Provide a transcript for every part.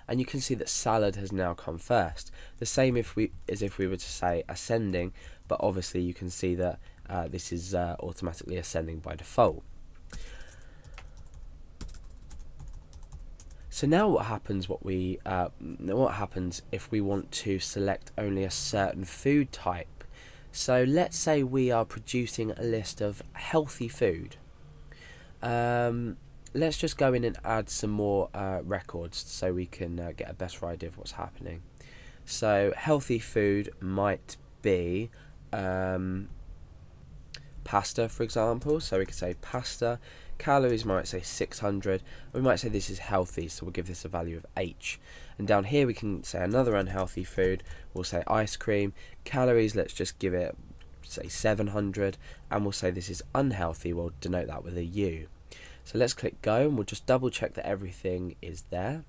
and you can see that salad has now come first. The same as if we were to say ascending, but obviously you can see that this is automatically ascending by default. So now what happens if we want to select only a certain food type? So let's say we are producing a list of healthy food. Let's just go in and add some more records so we can get a better idea of what's happening. So healthy food might be pasta, for example. So we could say pasta. Calories might say 600. We might say this is healthy, so we'll give this a value of H. And down here we can say another unhealthy food. We'll say ice cream. Calories, let's just give it, say 700, and we'll say this is unhealthy. We'll denote that with a U. So let's click go, and we'll just double check that everything is there.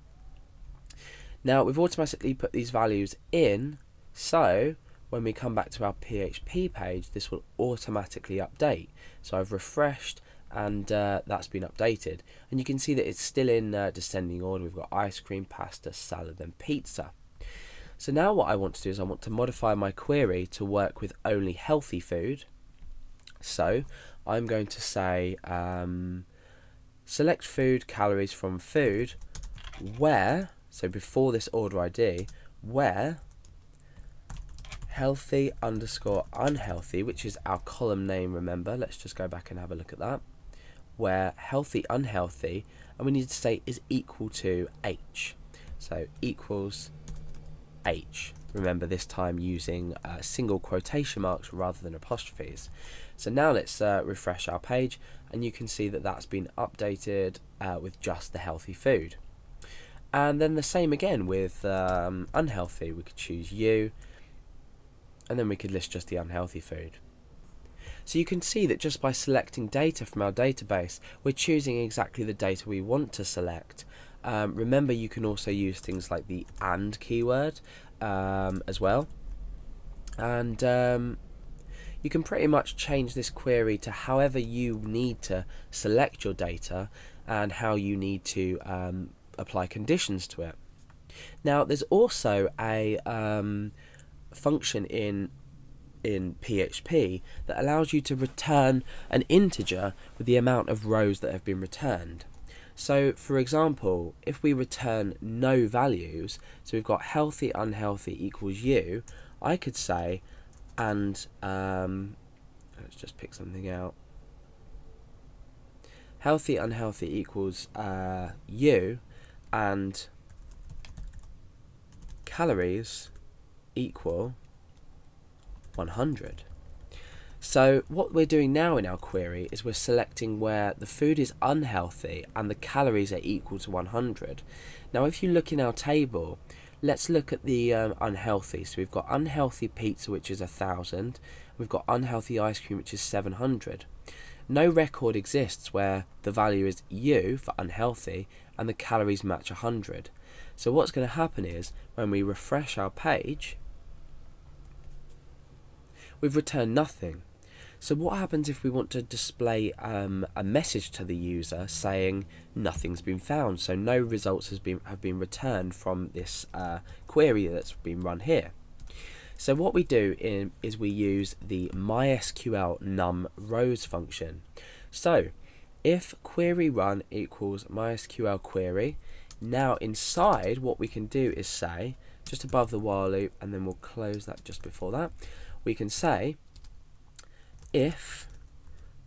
Now we've automatically put these values in, so when we come back to our PHP page, this will automatically update. So I've refreshed, and that's been updated, and you can see that it's still in descending order. We've got ice cream, pasta, salad, and pizza. So now what I want to do is I want to modify my query to work with only healthy food. So I'm going to say select food calories from food where, so before this order ID, where healthy underscore unhealthy, which is our column name, remember, let's just go back and have a look at that, where healthy unhealthy, and we need to say is equal to H. So equals H. Remember, this time using single quotation marks rather than apostrophes. So now let's refresh our page, and you can see that that's been updated with just the healthy food. And then the same again with unhealthy. We could choose U, and then we could list just the unhealthy food. So you can see that just by selecting data from our database, we're choosing exactly the data we want to select. Remember, you can also use things like the AND keyword as well. And you can pretty much change this query to however you need to select your data and how you need to apply conditions to it. Now, there's also a function in PHP that allows you to return an integer with the amount of rows that have been returned. So for example, if we return no values, so we've got healthy unhealthy equals U, I could say, and let's just pick something out, healthy unhealthy equals U, and calories equal 100. So what we're doing now in our query is we're selecting where the food is unhealthy and the calories are equal to 100. Now if you look in our table, let's look at the unhealthy. So we've got unhealthy pizza, which is 1000. We've got unhealthy ice cream, which is 700. No record exists where the value is U for unhealthy and the calories match 100. So what's going to happen is when we refresh our page, we've returned nothing. So what happens if we want to display a message to the user saying nothing's been found, so no results have been returned from this query that's been run here? So what we do is we use the MySQL num rows function. So if query run equals MySQL query, now inside what we can do is say, just above the while loop, and then we'll close that just before that, we can say if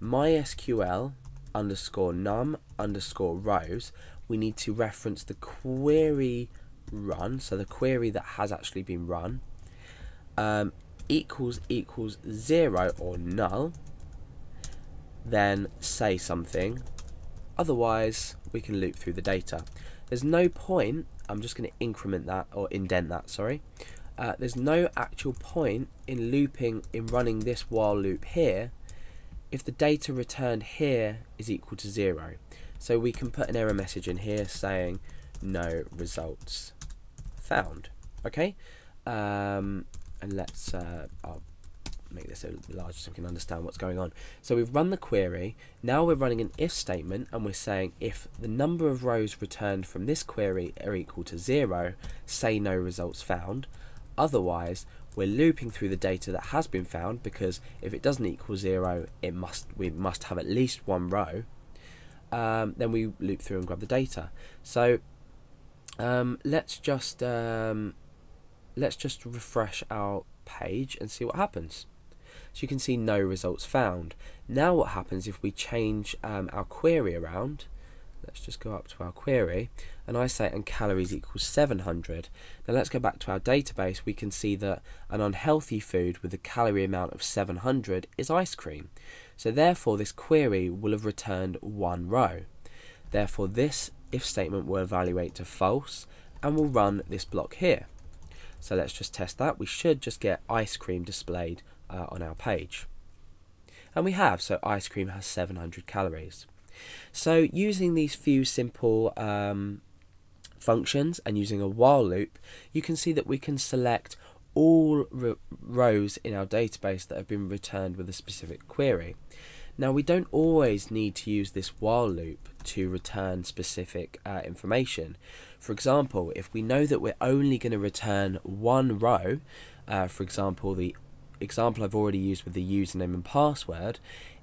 MySQL underscore num underscore rows, we need to reference the query run, so the query that has actually been run, equals 0 or null, then say something, otherwise we can loop through the data. There's no point, I'm just going to increment that, or indent that, sorry. There's no actual point in running this while loop here if the data returned here is equal to 0. So we can put an error message in here saying no results found. Okay, and let's I'll make this a little bit larger so we can understand what's going on. So we've run the query. Now we're running an if statement, and we're saying if the number of rows returned from this query are equal to 0, say no results found. Otherwise, we're looping through the data that has been found, because if it doesn't equal 0, we must have at least one row. Then we loop through and grab the data. So let's just refresh our page and see what happens. So you can see no results found. Now what happens if we change our query around? Let's just go up to our query, and I say and calories equals 700. Now let's go back to our database. We can see that an unhealthy food with a calorie amount of 700 is ice cream. So therefore this query will have returned one row. Therefore this if statement will evaluate to false, and we'll run this block here. So let's just test that. We should just get ice cream displayed on our page. And we have, so ice cream has 700 calories. So using these few simple functions and using a while loop, you can see that we can select all rows in our database that have been returned with a specific query. Now we don't always need to use this while loop to return specific information. For example, if we know that we're only going to return one row, for example the example I've already used with the username and password,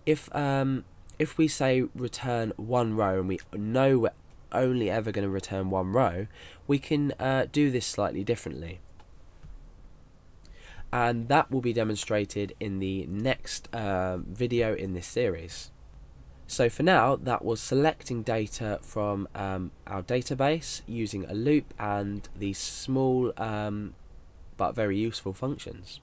if we say return one row and we know we're only ever going to return one row, we can do this slightly differently. And that will be demonstrated in the next video in this series. So for now, that was selecting data from our database using a loop and these small but very useful functions.